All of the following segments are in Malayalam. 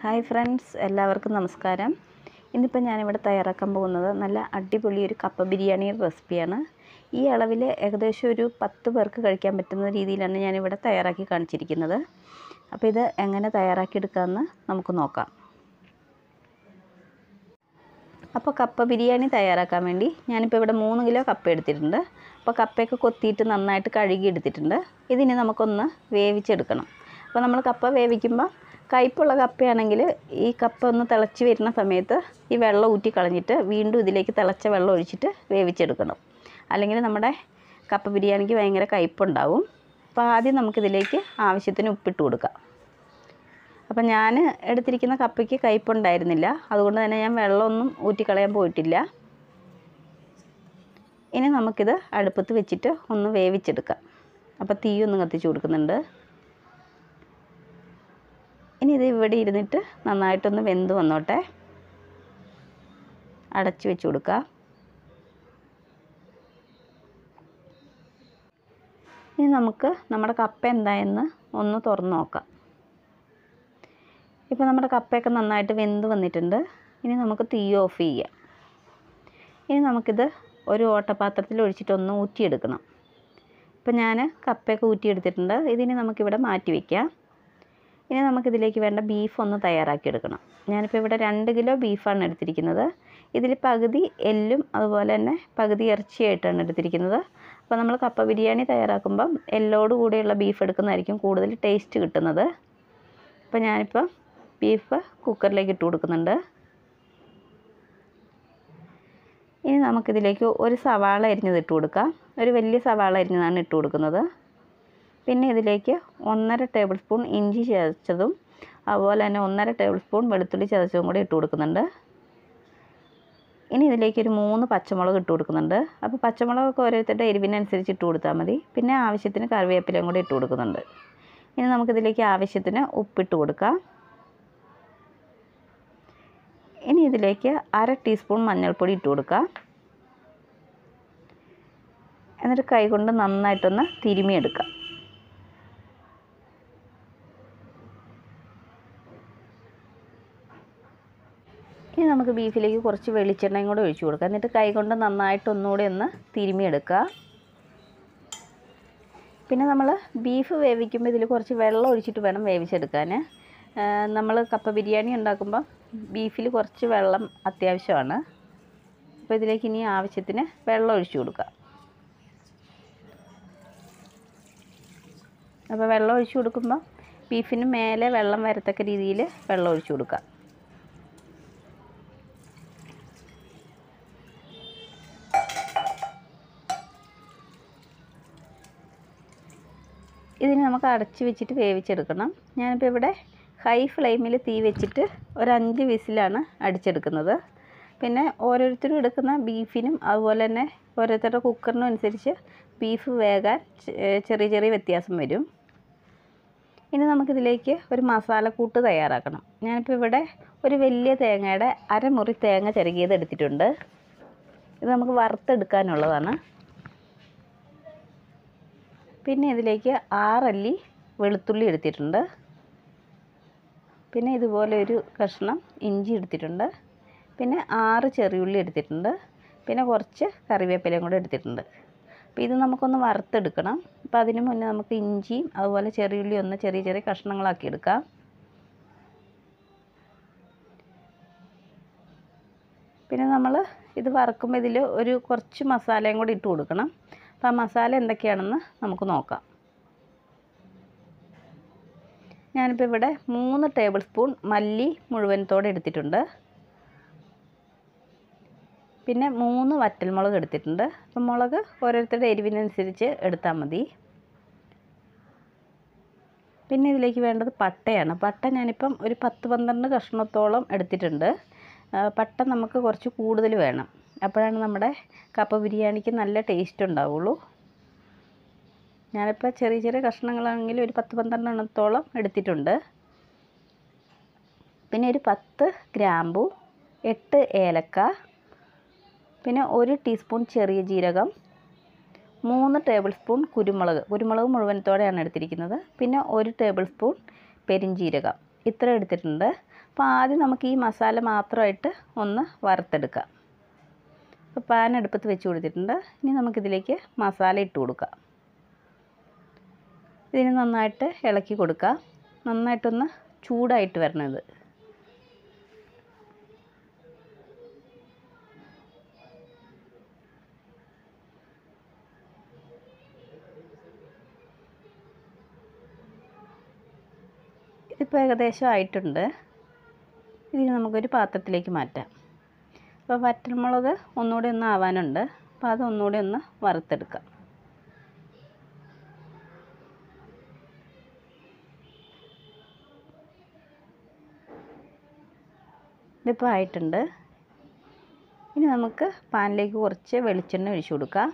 ഹായ് ഫ്രണ്ട്സ്, എല്ലാവർക്കും നമസ്കാരം. ഇന്നിപ്പോൾ ഞാനിവിടെ തയ്യാറാക്കാൻ പോകുന്നത് നല്ല അടിപൊളി ഒരു കപ്പ ബിരിയാണി റെസിപ്പിയാണ്. ഈ അളവിൽ ഏകദേശം ഒരു 10 പേർക്ക് കഴിക്കാൻ പറ്റുന്ന രീതിയിലാണ് ഞാനിവിടെ തയ്യാറാക്കി കാണിച്ചിരിക്കുന്നത്. അപ്പോൾ ഇത് എങ്ങനെ തയ്യാറാക്കിയെടുക്കാമെന്ന് നമുക്ക് നോക്കാം. അപ്പോൾ കപ്പ ബിരിയാണി തയ്യാറാക്കാൻ വേണ്ടി ഞാനിപ്പോൾ ഇവിടെ 3 കിലോ കപ്പ എടുത്തിട്ടുണ്ട്. അപ്പോൾ കപ്പയൊക്കെ കൊത്തിയിട്ട് നന്നായിട്ട് കഴുകി എടുത്തിട്ടുണ്ട്. ഇതിനെ നമുക്കൊന്ന് വേവിച്ചെടുക്കണം. അപ്പോൾ നമ്മൾ കപ്പ വേവിക്കുമ്പോൾ കയ്പുള്ള കപ്പയാണെങ്കിൽ ഈ കപ്പ ഒന്ന് തിളച്ച് വരുന്ന സമയത്ത് ഈ വെള്ളം ഊറ്റി കളഞ്ഞിട്ട് വീണ്ടും ഇതിലേക്ക് തിളച്ച വെള്ളം ഒഴിച്ചിട്ട് വേവിച്ചെടുക്കണം. അല്ലെങ്കിൽ നമ്മുടെ കപ്പ ബിരിയാണിക്ക് ഭയങ്കര കയ്പുണ്ടാവും. അപ്പോൾ ആദ്യം നമുക്കിതിലേക്ക് ആവശ്യത്തിന് ഉപ്പിട്ട് കൊടുക്കാം. അപ്പോൾ ഞാൻ എടുത്തിരിക്കുന്ന കപ്പയ്ക്ക് കയ്പുണ്ടായിരുന്നില്ല, അതുകൊണ്ട് തന്നെ ഞാൻ വെള്ളമൊന്നും ഊറ്റിക്കളയാൻ പോയിട്ടില്ല. ഇനി നമുക്കിത് അടുപ്പത്ത് വെച്ചിട്ട് ഒന്ന് വേവിച്ചെടുക്കാം. അപ്പോൾ തീ ഒന്ന് കത്തിച്ച് കൊടുക്കുന്നുണ്ട്. ഇനി ഇത് ഇവിടെ ഇരുന്നിട്ട് നന്നായിട്ടൊന്ന് വെന്ത് വന്നോട്ടെ. അടച്ചു വെച്ച് കൊടുക്കുക. ഇനി നമുക്ക് നമ്മുടെ കപ്പ എന്തായെന്ന് ഒന്ന് തുറന്ന് നോക്കാം. ഇപ്പോൾ നമ്മുടെ കപ്പയൊക്കെ നന്നായിട്ട് വെന്ത് വന്നിട്ടുണ്ട്. ഇനി നമുക്ക് തീ ഓഫ് ചെയ്യാം. ഇനി നമുക്കിത് ഒരു ഓട്ടപാത്രത്തിൽ ഒഴിച്ചിട്ടൊന്ന് ഊറ്റിയെടുക്കണം. ഇപ്പോൾ ഞാൻ കപ്പയൊക്കെ ഊറ്റിയെടുത്തിട്ടുണ്ട്. ഇതിന് നമുക്കിവിടെ മാറ്റി വയ്ക്കാം. ഇനി നമുക്കിതിലേക്ക് വേണ്ട ബീഫ് ഒന്ന് തയ്യാറാക്കിയെടുക്കണം. ഞാനിപ്പോൾ ഇവിടെ 2 കിലോ ബീഫാണ് എടുത്തിരിക്കുന്നത്. ഇതിൽ പകുതി എല്ലും അതുപോലെ തന്നെ പകുതി ഇറച്ചിയായിട്ടാണ് എടുത്തിരിക്കുന്നത്. അപ്പോൾ നമ്മൾ കപ്പ ബിരിയാണി തയ്യാറാക്കുമ്പം എല്ലോട് കൂടിയുള്ള ബീഫ് എടുക്കുന്നതായിരിക്കും കൂടുതൽ ടേസ്റ്റ് കിട്ടുന്നത്. അപ്പോൾ ഞാനിപ്പോൾ ബീഫ് കുക്കറിലേക്ക് ഇട്ട് കൊടുക്കുന്നുണ്ട്. ഇനി നമുക്കിതിലേക്ക് ഒരു സവാള അരിഞ്ഞത് ഇട്ട് കൊടുക്കാം. ഒരു വലിയ സവാള അരിഞ്ഞതാണ് ഇട്ട് കൊടുക്കുന്നത്. പിന്നെ ഇതിലേക്ക് 1.5 ടേബിൾ സ്പൂൺ ഇഞ്ചി ചതച്ചതും അതുപോലെ തന്നെ 1.5 ടേബിൾ സ്പൂൺ വെളുത്തുള്ളി ചതച്ചതും കൂടി ഇട്ട് കൊടുക്കുന്നുണ്ട്. ഇനി ഇതിലേക്ക് ഒരു 3 പച്ചമുളക് ഇട്ട് കൊടുക്കുന്നുണ്ട്. അപ്പോൾ പച്ചമുളകൊക്കെ ഓരോരുത്തരുടെ എരിവിനനുസരിച്ച് ഇട്ട് കൊടുത്താൽ മതി. പിന്നെ ആവശ്യത്തിന് കറിവേപ്പിലയും കൂടി ഇട്ട് കൊടുക്കുന്നുണ്ട്. ഇനി നമുക്കിതിലേക്ക് ആവശ്യത്തിന് ഉപ്പിട്ട് കൊടുക്കാം. ഇനി ഇതിലേക്ക് 1/2 ടീസ്പൂൺ മഞ്ഞൾപ്പൊടി ഇട്ട് കൊടുക്കാം. എന്നിട്ട് കൈകൊണ്ട് നന്നായിട്ടൊന്ന് തിരുമിയെടുക്കാം. ഇനി നമുക്ക് ബീഫിലേക്ക് കുറച്ച് വെളിച്ചെണ്ണയും കൂടെ ഒഴിച്ചു കൊടുക്കാം. എന്നിട്ട് കൈകൊണ്ട് നന്നായിട്ട് ഒന്നുകൂടി ഒന്ന് തിരുമിയെടുക്കുക. പിന്നെ നമ്മൾ ബീഫ് വേവിക്കുമ്പോൾ ഇതിൽ കുറച്ച് വെള്ളം ഒഴിച്ചിട്ട് വേണം വേവിച്ചെടുക്കാൻ. നമ്മൾ കപ്പ ബിരിയാണി ഉണ്ടാക്കുമ്പോൾ ബീഫിൽ കുറച്ച് വെള്ളം അത്യാവശ്യമാണ്. അപ്പോൾ ഇതിലേക്ക് ഇനി ആവശ്യത്തിന് വെള്ളം ഒഴിച്ചു കൊടുക്കുക. അപ്പോൾ വെള്ളം ഒഴിച്ചു കൊടുക്കുമ്പോൾ ബീഫിന് മേലെ വെള്ളം വരത്തക്ക രീതിയിൽ വെള്ളം ഒഴിച്ചു കൊടുക്കുക. ഇതിന് നമുക്ക് അടച്ച് വെച്ചിട്ട് വേവിച്ചെടുക്കണം. ഞാനിപ്പോൾ ഇവിടെ ഹൈ ഫ്ലെയിമിൽ തീ വെച്ചിട്ട് ഒരു 5 വിസിലാണ് അടിച്ചെടുക്കുന്നത്. പിന്നെ ഓരോരുത്തരും എടുക്കുന്ന ബീഫിനും അതുപോലെ തന്നെ ഓരോരുത്തരുടെ കുക്കറിനും അനുസരിച്ച് ബീഫ് വേകാൻ ചെറിയ ചെറിയ വ്യത്യാസം വരും. ഇനി നമുക്കിതിലേക്ക് ഒരു മസാലക്കൂട്ട് തയ്യാറാക്കണം. ഞാനിപ്പോൾ ഇവിടെ ഒരു വലിയ തേങ്ങയുടെ 1/2 മുറി തേങ്ങ ചിരകിയത് എടുത്തിട്ടുണ്ട്. ഇത് നമുക്ക് വറുത്തെടുക്കാനുള്ളതാണ്. പിന്നെ ഇതിലേക്ക് 6 അല്ലി വെളുത്തുള്ളി എടുത്തിട്ടുണ്ട്. പിന്നെ ഇതുപോലെ ഒരു കഷ്ണം ഇഞ്ചി എടുത്തിട്ടുണ്ട്. പിന്നെ 6 ചെറിയുള്ളി എടുത്തിട്ടുണ്ട്. പിന്നെ കുറച്ച് കറിവേപ്പിലയും കൂടെ എടുത്തിട്ടുണ്ട്. അപ്പോൾ ഇത് നമുക്കൊന്ന് വറുത്തെടുക്കണം. അപ്പോൾ അതിന് മുന്നേ നമുക്ക് ഇഞ്ചിയും അതുപോലെ ചെറിയുള്ളി ഒന്ന് ചെറിയ ചെറിയ കഷ്ണങ്ങളാക്കി എടുക്കാം. പിന്നെ നമ്മൾ ഇത് വറുക്കുമ്പോൾ ഇതിൽ ഒരു കുറച്ച് മസാലയും കൂടി ഇട്ട് കൊടുക്കണം. അപ്പോൾ ആ മസാല എന്തൊക്കെയാണെന്ന് നമുക്ക് നോക്കാം. ഞാനിപ്പോൾ ഇവിടെ 3 ടേബിൾ സ്പൂൺ മല്ലി മുഴുവനത്തോടെ എടുത്തിട്ടുണ്ട്. പിന്നെ 3 വറ്റൽമുളക് എടുത്തിട്ടുണ്ട്. അപ്പോൾ മുളക് ഓരോരുത്തരുടെ എരിവിനനുസരിച്ച് എടുത്താൽ മതി. പിന്നെ ഇതിലേക്ക് വേണ്ടത് പട്ടയാണ്. പട്ട ഞാനിപ്പം ഒരു 10-12 കഷ്ണത്തോളം എടുത്തിട്ടുണ്ട്. പട്ട നമുക്ക് കുറച്ച് കൂടുതൽ വേണം. അപ്പോഴാണ് നമ്മുടെ കപ്പ ബിരിയാണിക്ക് നല്ല ടേസ്റ്റ് ഉണ്ടാവുള്ളൂ. ഞാനിപ്പോൾ ചെറിയ ചെറിയ കഷ്ണങ്ങളാണെങ്കിൽ ഒരു 10-12 എണ്ണത്തോളം എടുത്തിട്ടുണ്ട്. പിന്നെ ഒരു 10 ഗ്രാമ്പു, 8 ഏലക്ക, പിന്നെ 1 ടീസ്പൂൺ ചെറിയ ജീരകം, 3 ടേബിൾ സ്പൂൺ കുരുമുളക് മുഴുവനത്തോടെയാണ് എടുത്തിരിക്കുന്നത്. പിന്നെ 1 ടേബിൾ സ്പൂൺ പെരിഞ്ജീരകം ഇത്ര എടുത്തിട്ടുണ്ട്. അപ്പോൾ ആദ്യം നമുക്ക് ഈ മസാല മാത്രമായിട്ട് ഒന്ന് വറുത്തെടുക്കാം. അപ്പോൾ പാൻ അടുപ്പത്ത് വെച്ച് കൊടുത്തിട്ടുണ്ട്. ഇനി നമുക്കിതിലേക്ക് മസാല ഇട്ട് കൊടുക്കാം. ഇതിന് നന്നായിട്ട് ഇളക്കി കൊടുക്കുക. നന്നായിട്ടൊന്ന് ചൂടായിട്ട് വരണം ഇത്. ഇതിപ്പോൾ ഏകദേശം ആയിട്ടുണ്ട്. ഇതിന് നമുക്കൊരു പാത്രത്തിലേക്ക് മാറ്റാം. അപ്പോൾ വറ്റൽമുളക് ഒന്നുകൂടി ഒന്ന് ആവാനുണ്ട്. അപ്പോൾ അതൊന്നുകൂടി ഒന്ന് വറുത്തെടുക്കാം. ഇതിപ്പോൾ ആയിട്ടുണ്ട്. ഇനി നമുക്ക് പാനിലേക്ക് കുറച്ച് വെളിച്ചെണ്ണ ഒഴിച്ചു കൊടുക്കാം.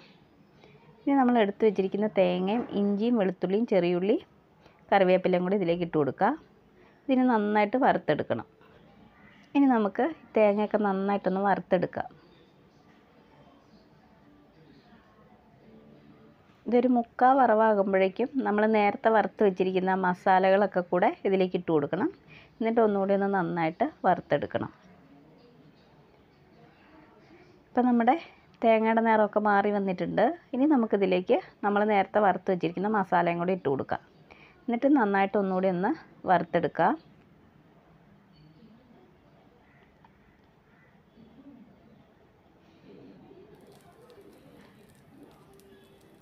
ഇനി നമ്മൾ എടുത്തു വെച്ചിരിക്കുന്ന തേങ്ങയും ഇഞ്ചിയും വെളുത്തുള്ളിയും ചെറിയുള്ളി കറിവേപ്പിലയും കൂടി ഇതിലേക്ക് ഇട്ട് കൊടുക്കുക. ഇതിന് നന്നായിട്ട് വറുത്തെടുക്കണം. ഇനി നമുക്ക് തേങ്ങയൊക്കെ നന്നായിട്ടൊന്ന് വറുത്തെടുക്കാം. ഇതൊരു മുക്കാൽ വറവാകുമ്പോഴേക്കും നമ്മൾ നേരത്തെ വറുത്ത് വെച്ചിരിക്കുന്ന മസാലകളൊക്കെ കൂടെ ഇതിലേക്ക് ഇട്ട് കൊടുക്കണം. എന്നിട്ട് ഒന്നുകൂടി ഒന്ന് നന്നായിട്ട് വറുത്തെടുക്കണം. ഇപ്പം നമ്മുടെ തേങ്ങയുടെ നിറമൊക്കെ മാറി വന്നിട്ടുണ്ട്. ഇനി നമുക്കിതിലേക്ക് നമ്മൾ നേരത്തെ വറുത്ത് വെച്ചിരിക്കുന്ന മസാലയും കൂടി ഇട്ട് കൊടുക്കാം. എന്നിട്ട് നന്നായിട്ട് ഒന്നുകൂടി ഒന്ന് വറുത്തെടുക്കുക.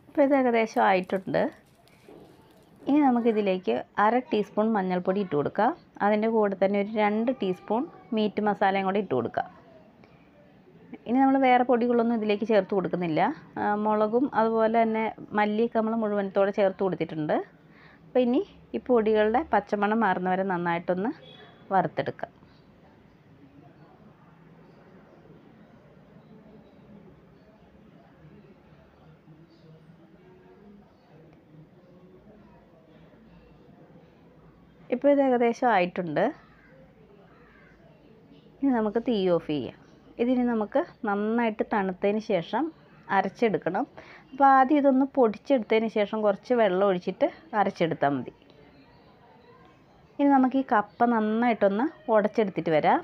ഇപ്പോൾ ഇത് ഏകദേശം ആയിട്ടുണ്ട്. ഇനി നമുക്കിതിലേക്ക് 1/2 ടീസ്പൂൺ മഞ്ഞൾപ്പൊടി ഇട്ട് കൊടുക്കുക. അതിൻ്റെ കൂടെ തന്നെ ഒരു 2 ടീസ്പൂൺ മീറ്റ് മസാലയും കൂടി ഇട്ട് കൊടുക്കുക. ഇനി നമ്മൾ വേറെ പൊടികളൊന്നും ഇതിലേക്ക് ചേർത്ത് കൊടുക്കുന്നില്ല. മുളകും അതുപോലെ തന്നെ മല്ലിയൊക്കെ നമ്മൾ മുഴുവനത്തോടെ ചേർത്ത് കൊടുത്തിട്ടുണ്ട്. അപ്പോൾ ഇനി ഈ പൊടികളുടെ പച്ചമണം മാറുന്നവരെ നന്നായിട്ടൊന്ന് വറുത്തെടുക്കാം. ഇപ്പോൾ ഇത് ഏകദേശം ആയിട്ടുണ്ട്. ഇനി നമുക്ക് തീ ഓഫ് ചെയ്യാം. ഇതിന് നമുക്ക് നന്നായിട്ട് തണുത്തതിന് ശേഷം അരച്ചെടുക്കണം. അപ്പോൾ ആദ്യം ഇതൊന്ന് പൊടിച്ചെടുത്തതിന് ശേഷം കുറച്ച് വെള്ളം ഒഴിച്ചിട്ട് അരച്ചെടുത്താൽ മതി. ഇനി നമുക്ക് ഈ കപ്പ നന്നായിട്ടൊന്ന് ഉടച്ചെടുത്തിട്ട് വരാം.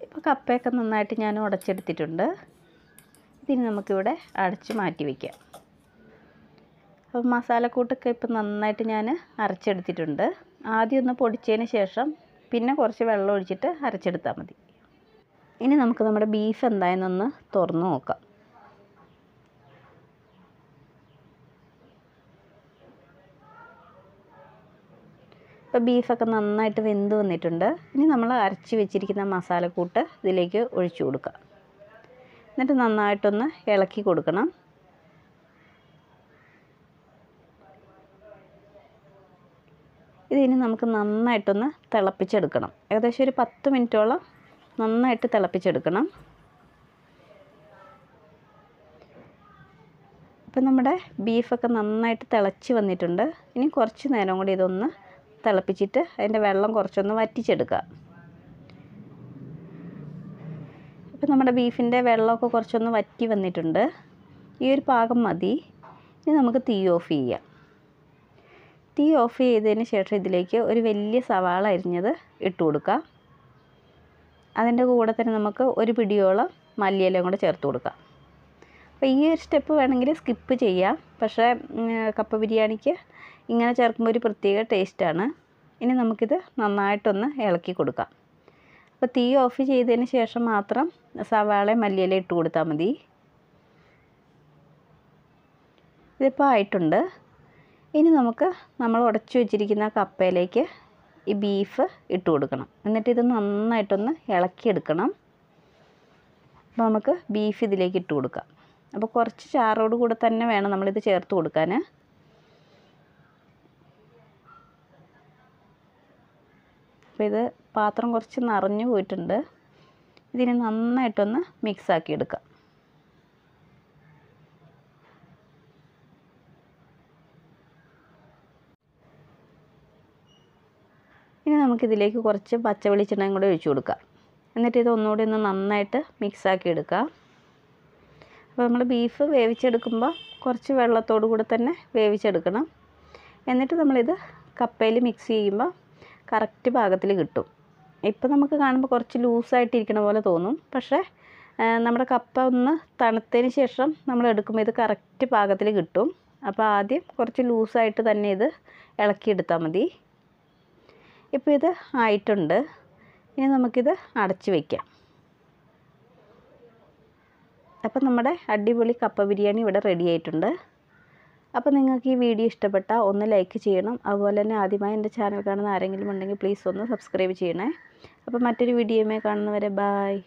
ഇപ്പോൾ കപ്പയൊക്കെ നന്നായിട്ട് ഞാൻ ഉടച്ചെടുത്തിട്ടുണ്ട്. ഇതിന് നമുക്കിവിടെ അടച്ച് മാറ്റി വയ്ക്കാം. അപ്പോൾ മസാലക്കൂട്ടൊക്കെ ഇപ്പം നന്നായിട്ട് ഞാൻ അരച്ചെടുത്തിട്ടുണ്ട്. ആദ്യം ഒന്ന് പൊടിച്ചതിന് ശേഷം പിന്നെ കുറച്ച് വെള്ളം ഒഴിച്ചിട്ട് അരച്ചെടുത്താൽ മതി. ഇനി നമുക്ക് നമ്മുടെ ബീഫ് എന്തായെന്നൊന്ന് തുറന്ന് നോക്കാം. ഇപ്പോൾ ബീഫൊക്കെ നന്നായിട്ട് വെന്ത് വന്നിട്ടുണ്ട്. ഇനി നമ്മൾ അരച്ച് വെച്ചിരിക്കുന്ന മസാലക്കൂട്ട് ഇതിലേക്ക് ഒഴിച്ചു കൊടുക്കുക. എന്നിട്ട് നന്നായിട്ടൊന്ന് ഇളക്കി കൊടുക്കണം. ഇതിനി നമുക്ക് നന്നായിട്ടൊന്ന് തിളപ്പിച്ചെടുക്കണം. ഏകദേശം ഒരു 10 മിനിറ്റോളം നന്നായിട്ട് തിളപ്പിച്ചെടുക്കണം. ഇപ്പം നമ്മുടെ ബീഫൊക്കെ നന്നായിട്ട് തിളച്ച് വന്നിട്ടുണ്ട്. ഇനി കുറച്ച് നേരം കൂടി ഇതൊന്ന് തിളപ്പിച്ചിട്ട് അതിൻ്റെ വെള്ളം കുറച്ചൊന്ന് വറ്റിച്ചെടുക്കുക. ഇപ്പം നമ്മുടെ ബീഫിൻ്റെ വെള്ളമൊക്കെ കുറച്ചൊന്ന് വറ്റി വന്നിട്ടുണ്ട്. ഈ ഒരു പാകം മതി. ഇനി നമുക്ക് തീ ഓഫ് ചെയ്യാം. തീ ഓഫ് ചെയ്തതിന് ശേഷം ഇതിലേക്ക് ഒരു വലിയ സവാള അരിഞ്ഞത് ഇട്ട് കൊടുക്കുക. അതിൻ്റെ കൂടെ തന്നെ നമുക്ക് ഒരു പിടിയോളം മല്ലിയിലയും കൂടെ ചേർത്ത് കൊടുക്കാം. അപ്പോൾ ഈ ഒരു സ്റ്റെപ്പ് വേണമെങ്കിൽ സ്കിപ്പ് ചെയ്യാം. പക്ഷേ കപ്പ ബിരിയാണിക്ക് ഇങ്ങനെ ചേർക്കുമ്പോൾ ഒരു പ്രത്യേക ടേസ്റ്റാണ്. ഇനി നമുക്കിത് നന്നായിട്ടൊന്ന് ഇളക്കി കൊടുക്കാം. അപ്പോൾ തീ ഓഫ് ചെയ്തതിന് ശേഷം മാത്രം സവാള മല്ലിയില ഇട്ട് കൊടുത്താൽ മതി. ഇതിപ്പോൾ ആയിട്ടുണ്ട്. ഇനി നമുക്ക് നമ്മൾ ഉടച്ചു വെച്ചിരിക്കുന്ന കപ്പയിലേക്ക് ഈ ബീഫ് ഇട്ട് കൊടുക്കണം. എന്നിട്ട് ഇത് നന്നായിട്ടൊന്ന് ഇളക്കിയെടുക്കണം. അപ്പോൾ നമുക്ക് ബീഫ് ഇതിലേക്ക് ഇട്ട് കൊടുക്കാം. അപ്പോൾ കുറച്ച് ചാറോട് കൂടെ തന്നെ വേണം നമ്മളിത് ചേർത്ത് കൊടുക്കാൻ. അപ്പോൾ ഇത് പാത്രം കുറച്ച് നിറഞ്ഞു പോയിട്ടുണ്ട്. ഇതിനെ നന്നായിട്ടൊന്ന് മിക്സാക്കി എടുക്കാം. ഇനി നമുക്കിതിലേക്ക് കുറച്ച് പച്ച വെളിച്ചെണ്ണയും കൂടെ ഒഴിച്ചു കൊടുക്കാം. എന്നിട്ട് ഇത് ഒന്നുകൂടി ഒന്ന് നന്നായിട്ട് മിക്സാക്കി എടുക്കാം. അപ്പോൾ നമ്മൾ ബീഫ് വേവിച്ചെടുക്കുമ്പോൾ കുറച്ച് വെള്ളത്തോടു കൂടെ തന്നെ വേവിച്ചെടുക്കണം. എന്നിട്ട് നമ്മളിത് കപ്പയിൽ മിക്സ് ചെയ്യുമ്പോൾ കറക്റ്റ് പാകത്തിൽ കിട്ടും. ഇപ്പോൾ നമുക്ക് കാണുമ്പോൾ കുറച്ച് ലൂസായിട്ടിരിക്കണ പോലെ തോന്നും. പക്ഷേ നമ്മുടെ കപ്പ ഒന്ന് തണുത്തതിന് ശേഷം നമ്മൾ എടുക്കുമ്പോൾ ഇത് കറക്റ്റ് പാകത്തിൽ കിട്ടും. അപ്പോൾ ആദ്യം കുറച്ച് ലൂസായിട്ട് തന്നെ ഇത് ഇളക്കിയെടുത്താൽ മതി. ഇപ്പോൾ ഇത് ആയിട്ടുണ്ട്. ഇനി നമുക്കിത് അടച്ച് വയ്ക്കാം. അപ്പം നമ്മുടെ അടിപൊളി കപ്പ ബിരിയാണി ഇവിടെ റെഡി ആയിട്ടുണ്ട്. അപ്പോൾ നിങ്ങൾക്ക് ഈ വീഡിയോ ഇഷ്ടപ്പെട്ടാൽ ഒന്ന് ലൈക്ക് ചെയ്യണം. അതുപോലെ തന്നെ ആദ്യമായി എൻ്റെ ചാനൽ കാണുന്ന ആരെങ്കിലും ഉണ്ടെങ്കിൽ പ്ലീസ് ഒന്ന് സബ്സ്ക്രൈബ് ചെയ്യണേ. അപ്പോൾ മറ്റൊരു വീഡിയോയുമായി കാണുന്നവരെ ബായ്.